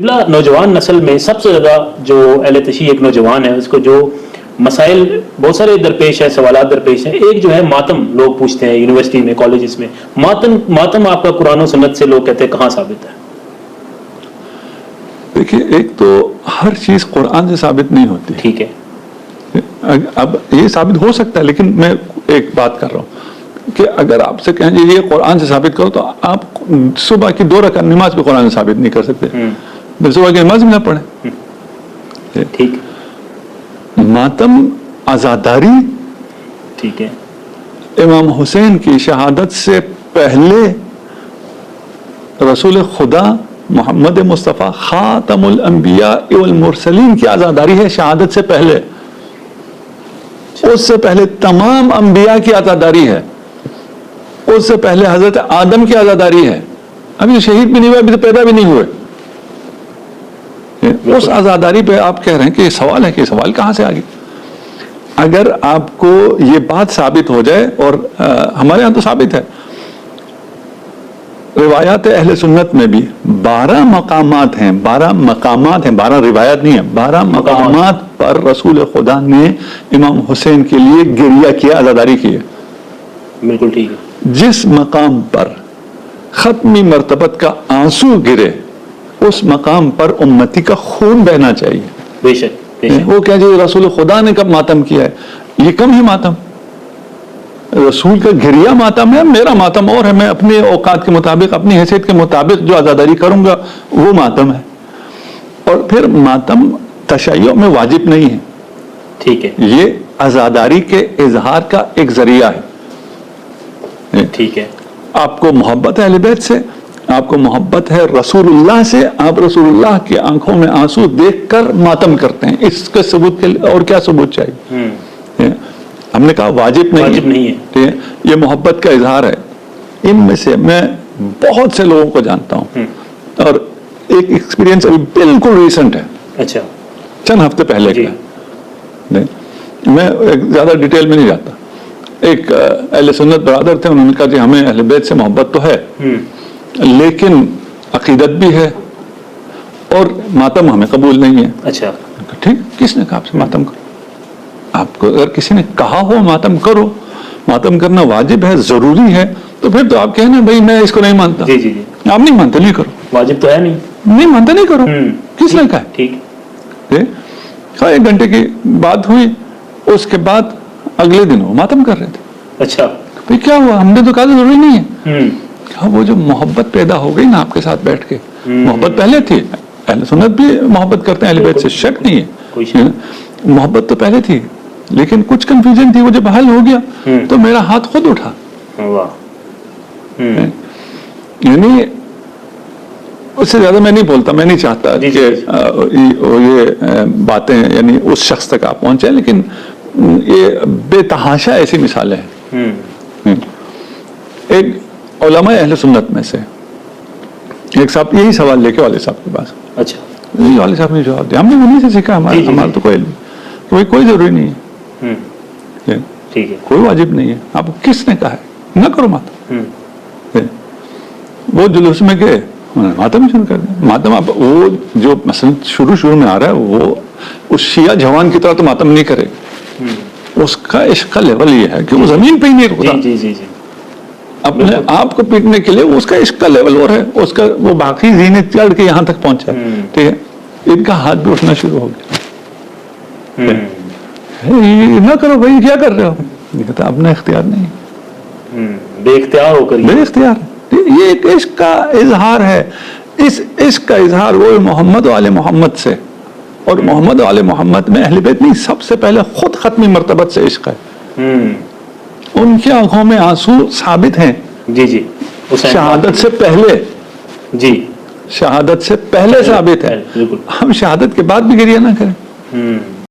نوجوان نسل میں سب سے زیادہ جو اہل تشیع ایک نوجوان ہے اس کو جو مسائل بہت سارے درپیش ہیں، سوالات درپیش ہیں. ایک جو ہے ماتم لوگ پوچھتے ہیں یونیورسٹی میں، کالجز میں. ماتم آپ کا قرآن و سنت سے لوگ کہتے ہیں کہاں ثابت ہے؟ دیکھیے، ایک تو ہر چیز قرآن سے ثابت نہیں ہوتی. ٹھیک ہے، اب یہ ثابت ہو سکتا ہے، لیکن میں ایک بات کر رہا ہوں کہ اگر آپ سے کہیں جی یہ قرآن سے ثابت کرو، تو آپ صبح کی 2 رکعت نماز بھی قرآن سے ثابت نہیں کر سکتے. صبح کی نماز بھی نہ پڑھیں. ٹھیک. ماتم عزاداری، ٹھیک ہے، امام حسین کی شہادت سے پہلے رسول خدا محمد مصطفیٰ خاتم الانبیاء والمرسلین کی عزاداری ہے. شہادت سے پہلے، اس سے پہلے تمام انبیاء کی عزاداری ہے. اس سے پہلے حضرت آدم کی عزاداری ہے. ابھی شہید بھی نہیں ہوئے، ابھی تو پیدا بھی نہیں ہوئے. اس عزاداری پہ آپ کہہ رہے ہیں کہ یہ سوال ہے، کہ یہ سوال کہاں سے آ گیا؟ اگر آپ کو یہ بات ثابت ہو جائے، اور ہمارے ہاں تو ثابت ہے، روایات اہل سنت میں بھی 12 مقامات ہیں، 12 روایات نہیں ہیں، 12 مقامات پر رسول خدا نے امام حسین کے لیے گریہ کیا، عزاداری کی ہے. بالکل ٹھیک ہے. جس مقام پر ختمی مرتبت کا آنسو گرے، اس مقام پر امتی کا خون بہنا چاہیے. بے شک. وہ کیا جی رسول خدا نے کب ماتم کیا ہے؟ یہ کم ہے ماتم. رسول کا گریہ ماتم ہے، میرا ماتم اور ہے. میں اپنے اوقات کے مطابق، اپنی حیثیت کے مطابق جو عزاداری کروں گا وہ ماتم ہے. اور پھر ماتم تشیع میں واجب نہیں ہے. ٹھیک ہے، یہ عزاداری کے اظہار کا ایک ذریعہ ہے. ٹھیک ہے. آپ کو محبت ہے اہل بیت سے، آپ کو محبت ہے رسول اللہ سے، آپ رسول اللہ کی آنکھوں میں آنسو دیکھ کر ماتم کرتے ہیں. اس کے ثبوت کے لیے اور کیا ثبوت چاہیے؟ ہم نے کہا واجب نہیں ہے. یہ محبت کا اظہار ہے. ان میں سے میں بہت سے لوگوں کو جانتا ہوں، اور ایک ایکسپیرینس ابھی بالکل ریسنٹ ہے. اچھا، چند ہفتے پہلے کا. میں زیادہ ڈیٹیل میں نہیں جاتا. ایک اہل سنت برادر تھے، انہوں نے کہا جی ہمیں اہل بیت سے محبت تو ہے، لیکن عقیدت بھی ہے، اور ماتم ہمیں قبول نہیں ہے. اچھا، ٹھیک، کس نے کہا آپ سے ماتم کرو؟ آپ کو اگر کسی نے کہا ہو ماتم کرو، ماتم کرنا واجب ہے، ضروری ہے، تو پھر تو آپ کہنا بھائی میں اس کو نہیں مانتا. جی جی جی، آپ نہیں مانتے، نہیں کرو. واجب تو ہے نہیں مانتے، نہیں کرو. کس نے کہا؟ ٹھیک. 1 گھنٹے کی بات ہوئی، اس کے بعد اگلے دن وہ ماتم کر رہے تھے. اچھا، بھائی کیا ہوا؟ ہم نے تو کہا ضروری نہیں ہے. وہ جو محبت پیدا ہو گئی نا آپ کے ساتھ بیٹھ کے، محبت پہلے تھی. اہل سنت بھی محبت کرتے ہیں اہل بیت سے، شک نہیں ہے. محبت تو پہلے تھی، لیکن کچھ کنفیوژن تھی. وہ جب حل ہو گیا تو میرا ہاتھ خود اٹھا. یعنی اس سے زیادہ میں نہیں بولتا، میں نہیں چاہتا کہ یہ باتیں یعنی اس شخص تک آپ پہنچے، لیکن یہ بے تحاشا ایسی مثالیں ہیں. ایک علماء اہل سنت میں سے ایک صاحب یہی سوال لے کے والد صاحب کے پاس. اچھا، والد صاحب نے جواب دیا، ہم نے انہیں سے سیکھا، ہمارا تو کوئی ضروری نہیں ہے. ٹھیک ہے، کوئی واجب نہیں ہے. آپ کس نے کہا ہے نہ کرو ماتم؟ وہ جلوس میں گئے، ماتم شروع کر دیا. ماتم اب وہ جو مثلا شروع میں آ رہا ہے، وہ اس شیعہ جوان کی طرح تو ماتم نہیں کرے. اس کا عشق کا لیول یہ ہے کہ وہ زمین پہ ہی نہیں رکتا. جی جی جی، اپنے آپ کو پیٹنے کے لیے اس کا عشق کا لیول اور ہے. اس کا وہ باقی زینت چڑھ کے یہاں تک پہنچا. ٹھیک ہے، ان کا ہاتھ بھی اٹھنا شروع ہو گیا. نہ کرو بھائی، کیا کر رہے ہو؟ یہ کہتا اپنا اختیار نہیں، بے اختیار ہو کر، بے اختیار. یہ ایک عشق کا اظہار ہے. اس عشق کا اظہار وہ محمد و آل محمد سے، اور محمد و آل محمد میں اہل بیت نہیں، سب سے پہلے خود ختمی مرتبت سے عشق ہے. ان کی آنکھوں میں آنسو ثابت ہیں. جی جی، شہادت سے پہلے، جی شہادت سے پہلے ثابت ہے. ہم شہادت کے بعد بھی گریہ نہ کریں.